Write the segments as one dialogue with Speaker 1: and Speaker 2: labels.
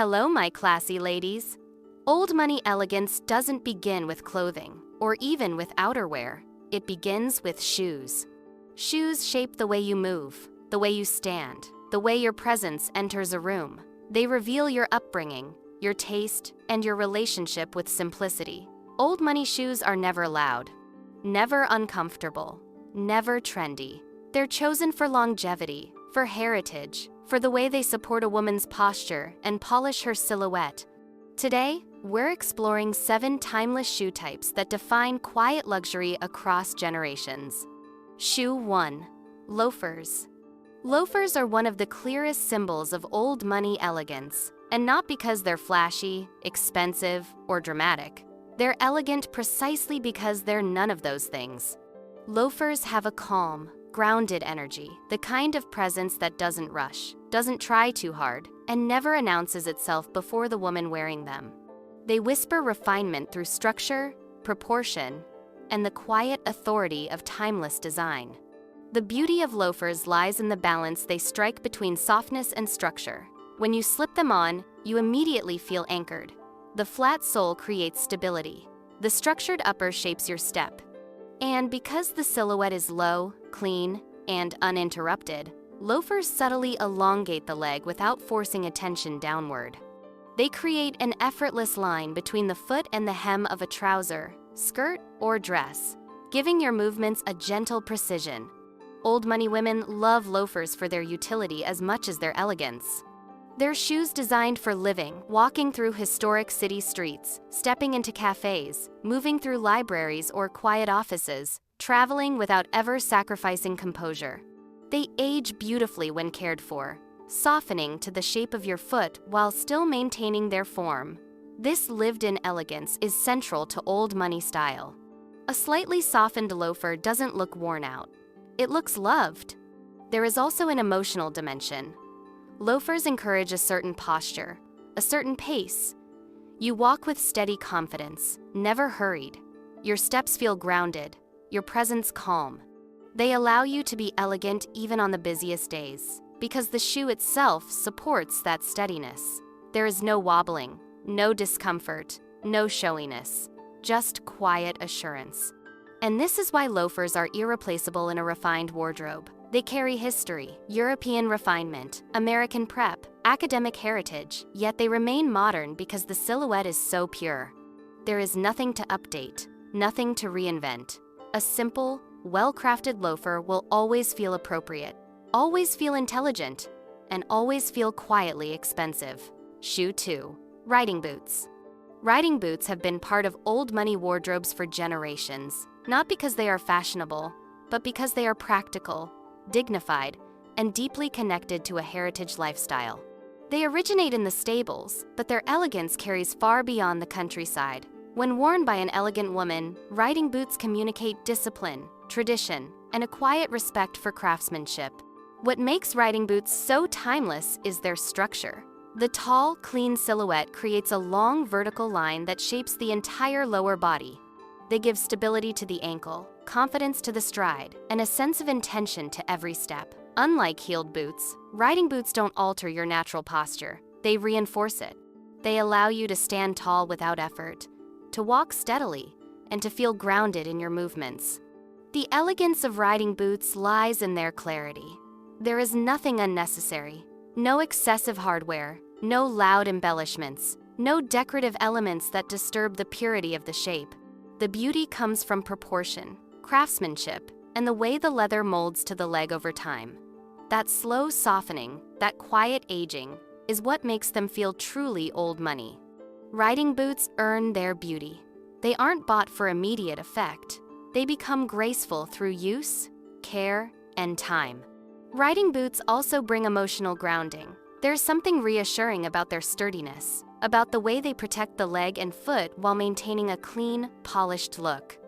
Speaker 1: Hello, my classy ladies. Old money elegance doesn't begin with clothing, or even with outerwear. It begins with shoes. Shoes shape the way you move, the way you stand, the way your presence enters a room. They reveal your upbringing, your taste, and your relationship with simplicity. Old money shoes are never loud, never uncomfortable, never trendy. They're chosen for longevity, for heritage, for the way they support a woman's posture and polish her silhouette. Today, we're exploring 7 timeless shoe types that define quiet luxury across generations. Shoe 1. Loafers. Loafers are one of the clearest symbols of old money elegance, and not because they're flashy, expensive, or dramatic. They're elegant precisely because they're none of those things. Loafers have a calm, grounded energy, the kind of presence that doesn't rush, doesn't try too hard, and never announces itself before the woman wearing them. They whisper refinement through structure, proportion, and the quiet authority of timeless design. The beauty of loafers lies in the balance they strike between softness and structure. When you slip them on, you immediately feel anchored. The flat sole creates stability. The structured upper shapes your step. And because the silhouette is low, clean, and uninterrupted, loafers subtly elongate the leg without forcing attention downward. They create an effortless line between the foot and the hem of a trouser, skirt, or dress, giving your movements a gentle precision. Old money women love loafers for their utility as much as their elegance. They're shoes designed for living, walking through historic city streets, stepping into cafes, moving through libraries or quiet offices, traveling without ever sacrificing composure. They age beautifully when cared for, softening to the shape of your foot while still maintaining their form. This lived-in elegance is central to old money style. A slightly softened loafer doesn't look worn out. It looks loved. There is also an emotional dimension. Loafers encourage a certain posture, a certain pace. You walk with steady confidence, never hurried. Your steps feel grounded, your presence calm. They allow you to be elegant even on the busiest days, because the shoe itself supports that steadiness. There is no wobbling, no discomfort, no showiness, just quiet assurance. And this is why loafers are irreplaceable in a refined wardrobe. They carry history, European refinement, American prep, academic heritage, yet they remain modern because the silhouette is so pure. There is nothing to update, nothing to reinvent. A simple, well-crafted loafer will always feel appropriate, always feel intelligent, and always feel quietly expensive. Shoe 2. Riding boots. Riding boots have been part of old money wardrobes for generations, not because they are fashionable, but because they are practical, dignified, and deeply connected to a heritage lifestyle. They originate in the stables, but their elegance carries far beyond the countryside. When worn by an elegant woman, riding boots communicate discipline, tradition, and a quiet respect for craftsmanship. What makes riding boots so timeless is their structure. The tall, clean silhouette creates a long vertical line that shapes the entire lower body. They give stability to the ankle, confidence to the stride, and a sense of intention to every step. Unlike heeled boots, riding boots don't alter your natural posture. They reinforce it. They allow you to stand tall without effort, to walk steadily, and to feel grounded in your movements. The elegance of riding boots lies in their clarity. There is nothing unnecessary, no excessive hardware, no loud embellishments, no decorative elements that disturb the purity of the shape. The beauty comes from proportion, craftsmanship, and the way the leather molds to the leg over time. That slow softening, that quiet aging, is what makes them feel truly old money. Riding boots earn their beauty. They aren't bought for immediate effect. They become graceful through use, care, and time. Riding boots also bring emotional grounding. There's something reassuring about their sturdiness, about the way they protect the leg and foot while maintaining a clean, polished look.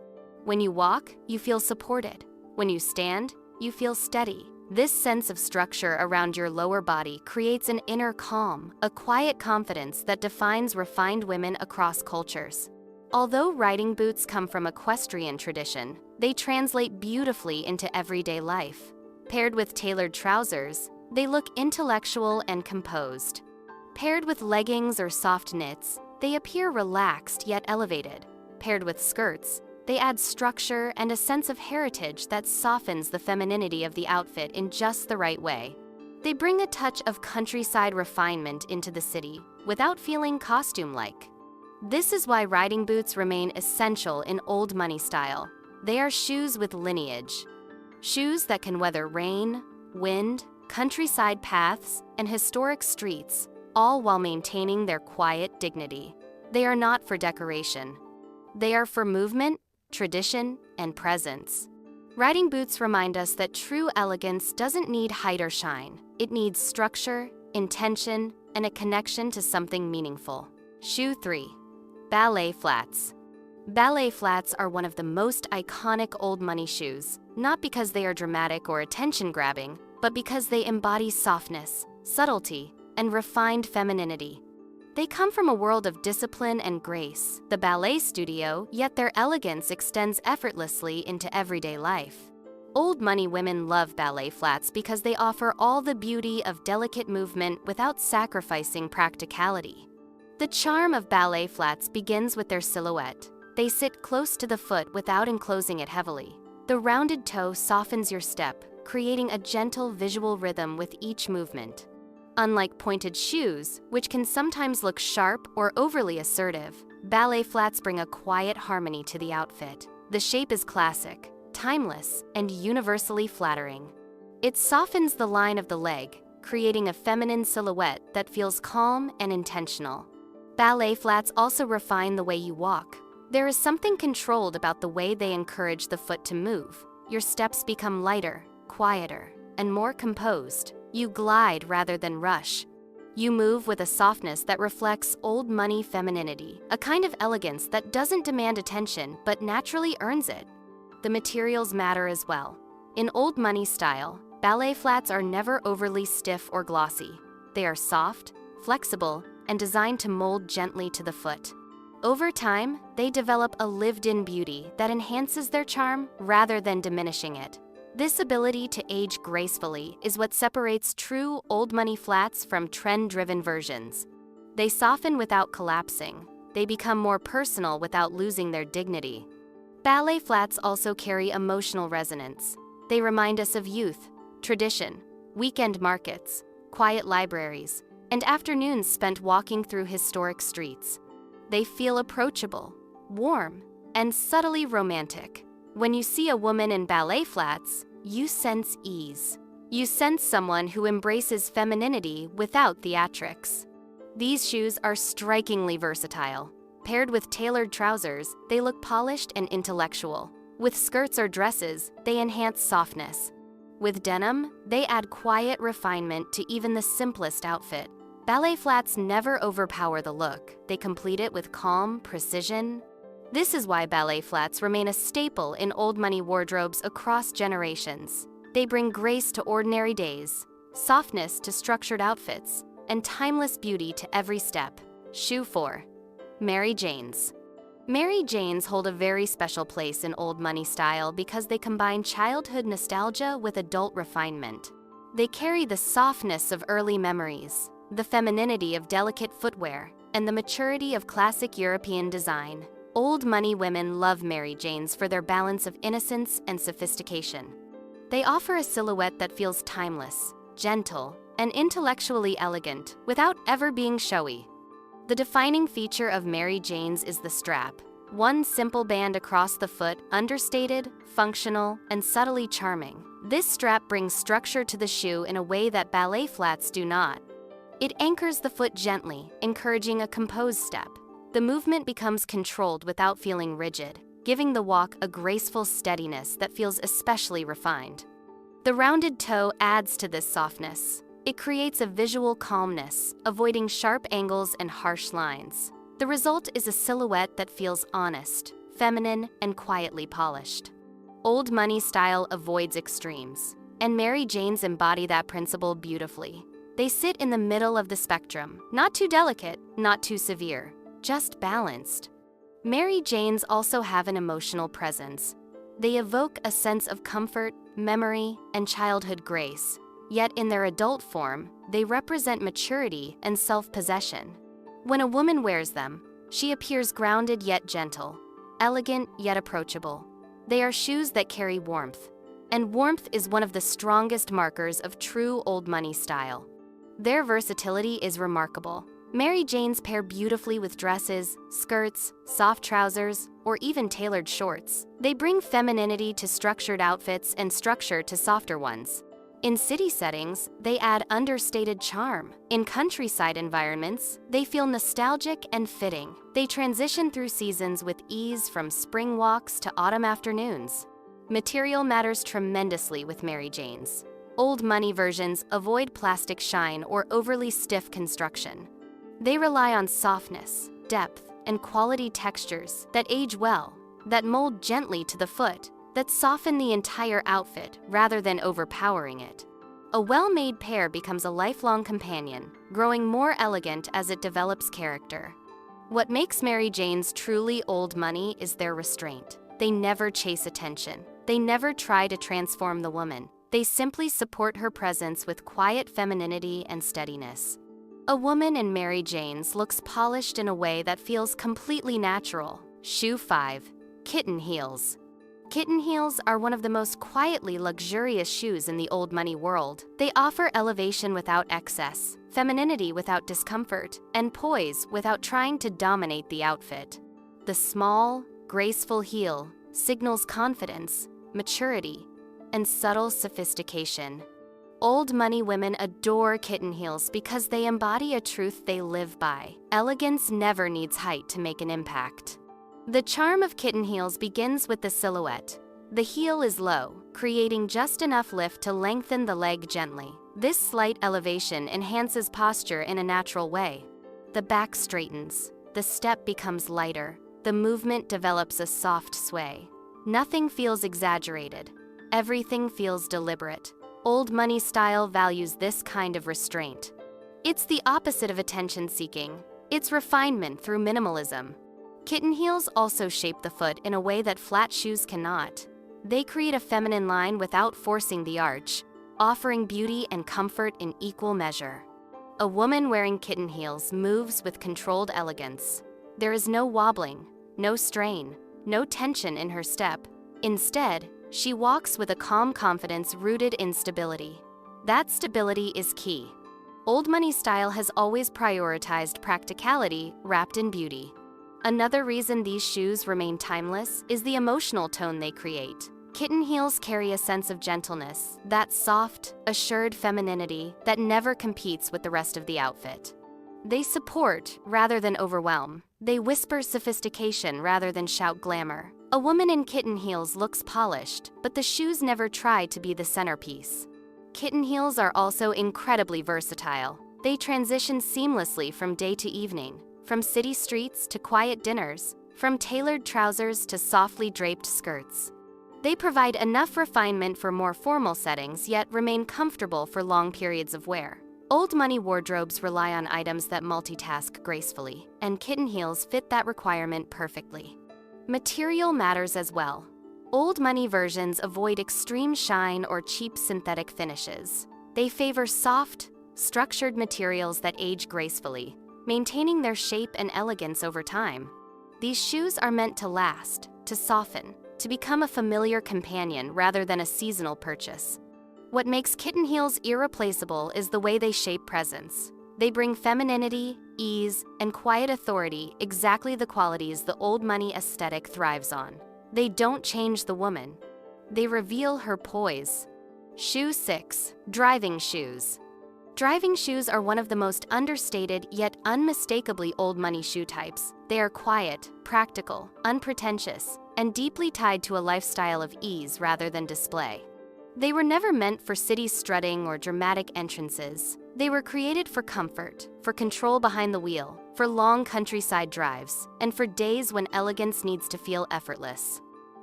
Speaker 1: When you walk, you feel supported. When you stand, you feel steady. This sense of structure around your lower body creates an inner calm, a quiet confidence that defines refined women across cultures. Although riding boots come from equestrian tradition, they translate beautifully into everyday life. Paired with tailored trousers, they look intellectual and composed. Paired with leggings or soft knits, they appear relaxed yet elevated. Paired with skirts, they add structure and a sense of heritage that softens the femininity of the outfit in just the right way. They bring a touch of countryside refinement into the city without feeling costume-like. This is why riding boots remain essential in old money style. They are shoes with lineage. Shoes that can weather rain, wind, countryside paths, and historic streets, all while maintaining their quiet dignity. They are not for decoration. They are for movement, tradition, and presence. Riding boots remind us that true elegance doesn't need height or shine. It needs structure, intention, and a connection to something meaningful. Shoe 3. Ballet flats. Ballet flats are one of the most iconic old money shoes, not because they are dramatic or attention-grabbing, but because they embody softness, subtlety, and refined femininity. They come from a world of discipline and grace, the ballet studio, yet their elegance extends effortlessly into everyday life. Old money women love ballet flats because they offer all the beauty of delicate movement without sacrificing practicality. The charm of ballet flats begins with their silhouette. They sit close to the foot without enclosing it heavily. The rounded toe softens your step, creating a gentle visual rhythm with each movement. Unlike pointed shoes, which can sometimes look sharp or overly assertive, ballet flats bring a quiet harmony to the outfit. The shape is classic, timeless, and universally flattering. It softens the line of the leg, creating a feminine silhouette that feels calm and intentional. Ballet flats also refine the way you walk. There is something controlled about the way they encourage the foot to move. Your steps become lighter, quieter, and more composed. You glide rather than rush. You move with a softness that reflects old money femininity, a kind of elegance that doesn't demand attention but naturally earns it. The materials matter as well. In old money style, ballet flats are never overly stiff or glossy. They are soft, flexible, and designed to mold gently to the foot. Over time, they develop a lived-in beauty that enhances their charm rather than diminishing it. This ability to age gracefully is what separates true old money flats from trend-driven versions. They soften without collapsing. They become more personal without losing their dignity. Ballet flats also carry emotional resonance. They remind us of youth, tradition, weekend markets, quiet libraries, and afternoons spent walking through historic streets. They feel approachable, warm, and subtly romantic. When you see a woman in ballet flats, you sense ease. You sense someone who embraces femininity without theatrics. These shoes are strikingly versatile. Paired with tailored trousers, they look polished and intellectual. With skirts or dresses, they enhance softness. With denim, they add quiet refinement to even the simplest outfit. Ballet flats never overpower the look. They complete it with calm precision. This is why ballet flats remain a staple in old money wardrobes across generations. They bring grace to ordinary days, softness to structured outfits, and timeless beauty to every step. Shoe 4. Mary Janes. Mary Janes hold a very special place in old money style because they combine childhood nostalgia with adult refinement. They carry the softness of early memories, the femininity of delicate footwear, and the maturity of classic European design. Old money women love Mary Janes for their balance of innocence and sophistication. They offer a silhouette that feels timeless, gentle, and intellectually elegant without ever being showy. The defining feature of Mary Janes is the strap. One simple band across the foot, understated, functional, and subtly charming. This strap brings structure to the shoe in a way that ballet flats do not. It anchors the foot gently, encouraging a composed step. The movement becomes controlled without feeling rigid, giving the walk a graceful steadiness that feels especially refined. The rounded toe adds to this softness. It creates a visual calmness, avoiding sharp angles and harsh lines. The result is a silhouette that feels honest, feminine, and quietly polished. Old money style avoids extremes, and Mary Janes embody that principle beautifully. They sit in the middle of the spectrum, not too delicate, not too severe, just balanced. Mary Janes also have an emotional presence. They evoke a sense of comfort, memory, and childhood grace. yet in their adult form, they represent maturity and self-possession. When a woman wears them, she appears grounded yet gentle, elegant yet approachable. They are shoes that carry warmth, and warmth is one of the strongest markers of true old money style. Their versatility is remarkable. Mary Janes pair beautifully with dresses, skirts, soft trousers, or even tailored shorts. They bring femininity to structured outfits and structure to softer ones. In city settings, they add understated charm. In countryside environments, they feel nostalgic and fitting. They transition through seasons with ease, from spring walks to autumn afternoons. Material matters tremendously with Mary Janes. Old money versions avoid plastic shine or overly stiff construction. They rely on softness, depth, and quality textures that age well, that mold gently to the foot, that soften the entire outfit rather than overpowering it. A well-made pair becomes a lifelong companion, growing more elegant as it develops character. What makes Mary Janes truly old money is their restraint. They never chase attention. They never try to transform the woman. They simply support her presence with quiet femininity and steadiness. A woman in Mary Janes looks polished in a way that feels completely natural. Shoe 5. Kitten heels. Kitten heels are one of the most quietly luxurious shoes in the old money world. They offer elevation without excess, femininity without discomfort, and poise without trying to dominate the outfit. The small, graceful heel signals confidence, maturity, and subtle sophistication. Old money women adore kitten heels because they embody a truth they live by. Elegance never needs height to make an impact. The charm of kitten heels begins with the silhouette. The heel is low, creating just enough lift to lengthen the leg gently. This slight elevation enhances posture in a natural way. The back straightens, the step becomes lighter, the movement develops a soft sway. Nothing feels exaggerated. Everything feels deliberate. Old money style values this kind of restraint. It's the opposite of attention-seeking. It's refinement through minimalism. Kitten heels also shape the foot in a way that flat shoes cannot. They create a feminine line without forcing the arch, offering beauty and comfort in equal measure. A woman wearing kitten heels moves with controlled elegance. There is no wobbling, no strain, no tension in her step. Instead, she walks with a calm confidence rooted in stability. That stability is key. Old money style has always prioritized practicality wrapped in beauty. Another reason these shoes remain timeless is the emotional tone they create. Kitten heels carry a sense of gentleness, that soft, assured femininity that never competes with the rest of the outfit. They support rather than overwhelm. They whisper sophistication rather than shout glamour. A woman in kitten heels looks polished, but the shoes never try to be the centerpiece. Kitten heels are also incredibly versatile. They transition seamlessly from day to evening, from city streets to quiet dinners, from tailored trousers to softly draped skirts. They provide enough refinement for more formal settings, yet remain comfortable for long periods of wear. Old money wardrobes rely on items that multitask gracefully, and kitten heels fit that requirement perfectly. Material matters as well. Old money versions avoid extreme shine or cheap synthetic finishes. They favor soft, structured materials that age gracefully, maintaining their shape and elegance over time. These shoes are meant to last, to soften, to become a familiar companion rather than a seasonal purchase. What makes kitten heels irreplaceable is the way they shape presence. They bring femininity, ease, and quiet authority, exactly the qualities the old money aesthetic thrives on. They don't change the woman. They reveal her poise. Shoe 6. Driving shoes. Driving shoes are one of the most understated yet unmistakably old money shoe types. They are quiet, practical, unpretentious, and deeply tied to a lifestyle of ease rather than display. They were never meant for city strutting or dramatic entrances. They were created for comfort, for control behind the wheel, for long countryside drives, and for days when elegance needs to feel effortless.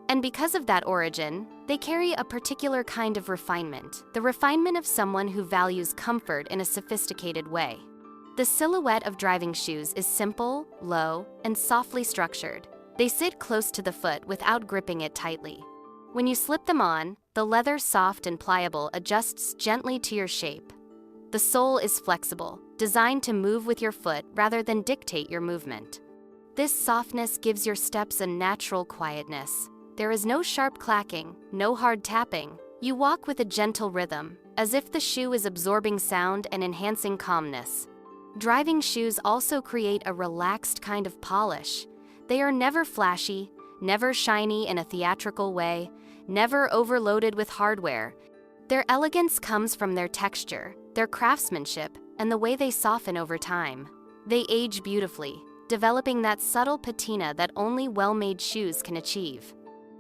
Speaker 1: And because of that origin, they carry a particular kind of refinement, the refinement of someone who values comfort in a sophisticated way. The silhouette of driving shoes is simple, low, and softly structured. They sit close to the foot without gripping it tightly. When you slip them on, The leather, soft and pliable, adjusts gently to your shape. The sole is flexible, designed to move with your foot rather than dictate your movement. This softness gives your steps a natural quietness. There is no sharp clacking, no hard tapping. You walk with a gentle rhythm, as if the shoe is absorbing sound and enhancing calmness. Driving shoes also create a relaxed kind of polish. They are never flashy, never shiny in a theatrical way, never overloaded with hardware. Their elegance comes from their texture, their craftsmanship, and the way they soften over time. They age beautifully, developing that subtle patina that only well-made shoes can achieve.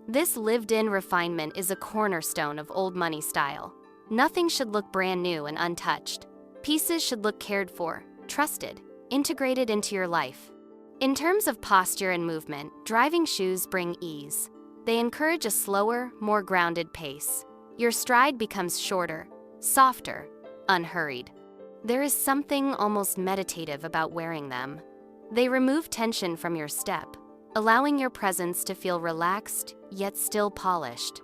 Speaker 1: This lived-in refinement is a cornerstone of old money style. Nothing should look brand new and untouched. Pieces should look cared for, trusted, integrated into your life. In terms of posture and movement, driving shoes bring ease. They encourage a slower, more grounded pace. Your stride becomes shorter, softer, unhurried. There is something almost meditative about wearing them. They remove tension from your step, allowing your presence to feel relaxed, yet still polished.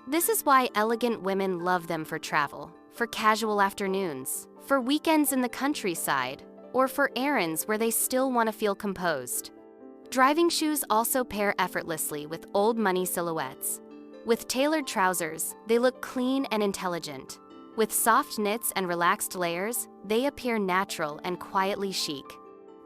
Speaker 1: This is why elegant women love them for travel, for casual afternoons, for weekends in the countryside, or for errands where they still want to feel composed. Driving shoes also pair effortlessly with old money silhouettes. With tailored trousers, they look clean and intelligent. With soft knits and relaxed layers, they appear natural and quietly chic.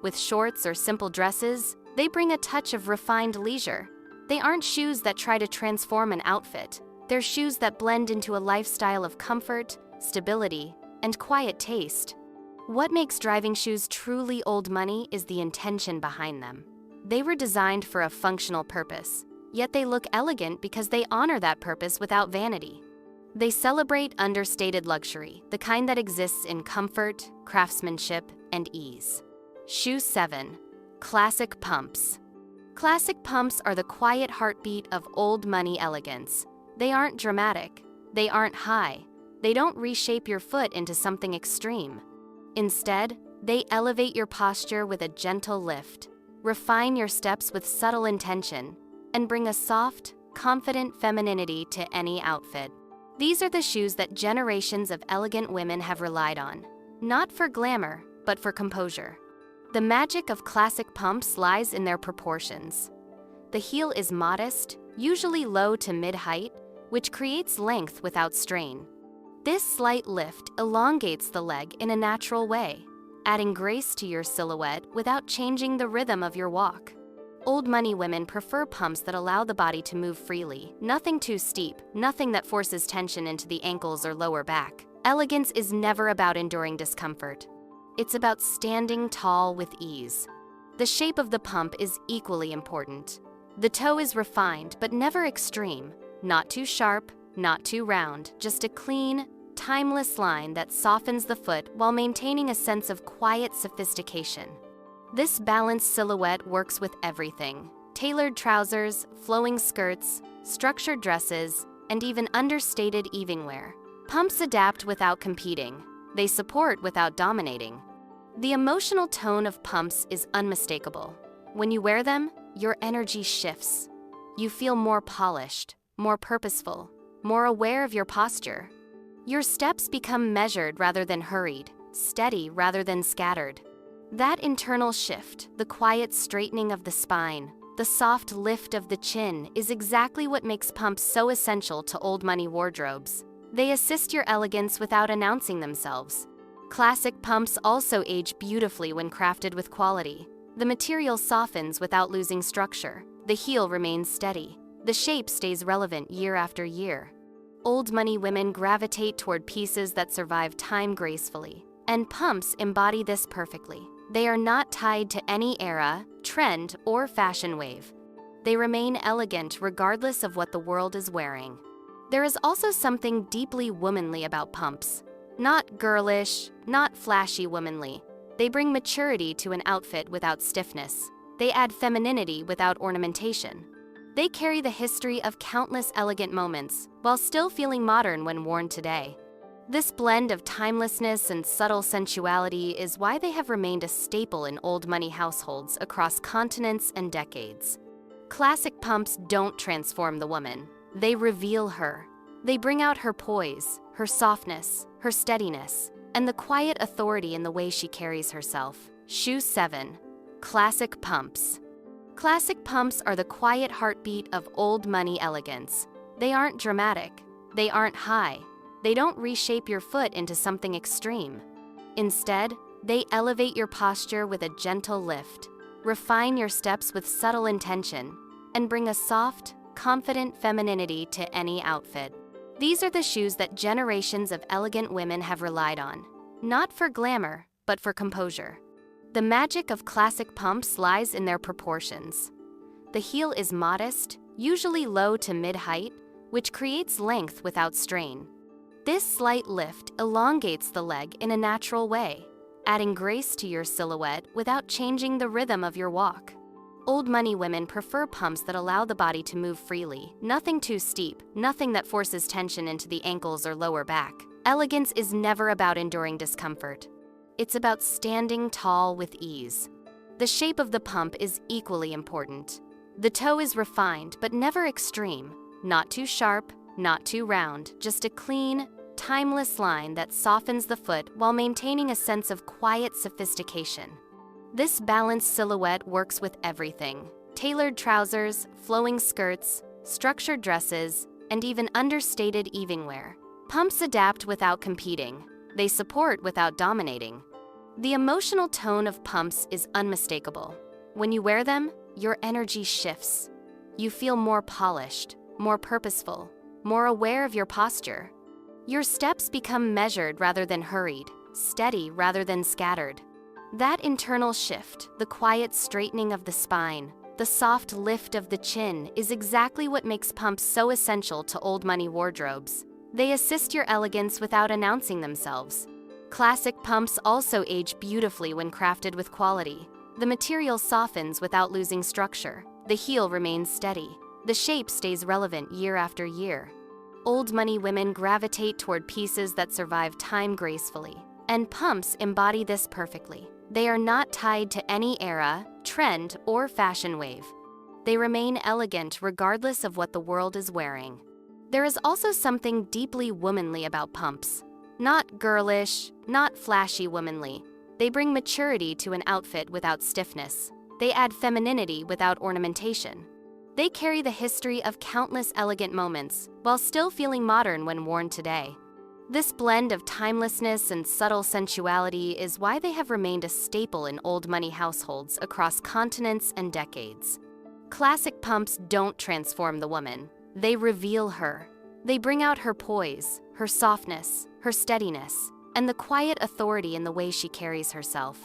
Speaker 1: With shorts or simple dresses, they bring a touch of refined leisure. They aren't shoes that try to transform an outfit. They're shoes that blend into a lifestyle of comfort, stability, and quiet taste. What makes driving shoes truly old money is the intention behind them. They were designed for a functional purpose, yet they look elegant because they honor that purpose without vanity. They celebrate understated luxury, the kind that exists in comfort, craftsmanship, and ease. Shoe 7. Classic pumps. Classic pumps are the quiet heartbeat of old money elegance. They aren't dramatic. They aren't high. They don't reshape your foot into something extreme. Instead, they elevate your posture with a gentle lift, refine your steps with subtle intention, and bring a soft, confident femininity to any outfit. These are the shoes that generations of elegant women have relied on, not for glamour, but for composure. The magic of classic pumps lies in their proportions. The heel is modest, usually low to mid-height, which creates length without strain. This slight lift elongates the leg in a natural way, adding grace to your silhouette without changing the rhythm of your walk. Old money women prefer pumps that allow the body to move freely, nothing too steep, nothing that forces tension into the ankles or lower back. Elegance is never about enduring discomfort. It's about standing tall with ease. The shape of the pump is equally important. The toe is refined but never extreme, not too sharp, not too round, just a clean, timeless line that softens the foot while maintaining a sense of quiet sophistication. This balanced silhouette works with everything: tailored trousers, flowing skirts, structured dresses, and even understated evening wear. Pumps adapt without competing. They support without dominating. The emotional tone of pumps is unmistakable. When you wear them, your energy shifts. You feel more polished, more purposeful, more aware of your posture. Your steps become measured rather than hurried, steady rather than scattered. That internal shift, the quiet straightening of the spine, the soft lift of the chin, is exactly what makes pumps so essential to old money wardrobes. They assist your elegance without announcing themselves. Classic pumps also age beautifully when crafted with quality. The material softens without losing structure. The heel remains steady. The shape stays relevant year after year. Old money women gravitate toward pieces that survive time gracefully, and pumps embody this perfectly. They are not tied to any era, trend, or fashion wave. They remain elegant regardless of what the world is wearing. There is also something deeply womanly about pumps. Not girlish, not flashy womanly. They bring maturity to an outfit without stiffness. They add femininity without ornamentation. They carry the history of countless elegant moments, while still feeling modern when worn today. This blend of timelessness and subtle sensuality is why they have remained a staple in old money households across continents and decades. Classic pumps don't transform the woman. They reveal her. They bring out her poise, her softness, her steadiness, and the quiet authority in the way she carries herself. Shoe 7. Classic pumps. Classic pumps are the quiet heartbeat of old money elegance. They aren't dramatic. They aren't high. They don't reshape your foot into something extreme. Instead, they elevate your posture with a gentle lift, refine your steps with subtle intention, and bring a soft, confident femininity to any outfit. These are the shoes that generations of elegant women have relied on, not for glamour, but for composure. The magic of classic pumps lies in their proportions. The heel is modest, usually low to mid-height, which creates length without strain. This slight lift elongates the leg in a natural way, adding grace to your silhouette without changing the rhythm of your walk. Old money women prefer pumps that allow the body to move freely, nothing too steep, nothing that forces tension into the ankles or lower back. Elegance is never about enduring discomfort. It's about standing tall with ease. The shape of the pump is equally important. The toe is refined but never extreme, not too sharp, not too round, just a clean, timeless line that softens the foot while maintaining a sense of quiet sophistication. This balanced silhouette works with everything: tailored trousers, flowing skirts, structured dresses, and even understated evening wear. Pumps adapt without competing. They support without dominating. The emotional tone of pumps is unmistakable. When you wear them, your energy shifts. You feel more polished, more purposeful, more aware of your posture. Your steps become measured rather than hurried, steady rather than scattered. That internal shift, the quiet straightening of the spine, the soft lift of the chin, is exactly what makes pumps so essential to old money wardrobes. They assist your elegance without announcing themselves. Classic pumps also age beautifully when crafted with quality. The material softens without losing structure. The heel remains steady. The shape stays relevant year after year. Old money women gravitate toward pieces that survive time gracefully, and pumps embody this perfectly. They are not tied to any era, trend, or fashion wave. They remain elegant regardless of what the world is wearing. There is also something deeply womanly about pumps. Not girlish, not flashy womanly. They bring maturity to an outfit without stiffness. They add femininity without ornamentation. They carry the history of countless elegant moments, while still feeling modern when worn today. This blend of timelessness and subtle sensuality is why they have remained a staple in old money households across continents and decades. Classic pumps don't transform the woman. They reveal her. They bring out her poise, her softness, her steadiness, and the quiet authority in the way she carries herself.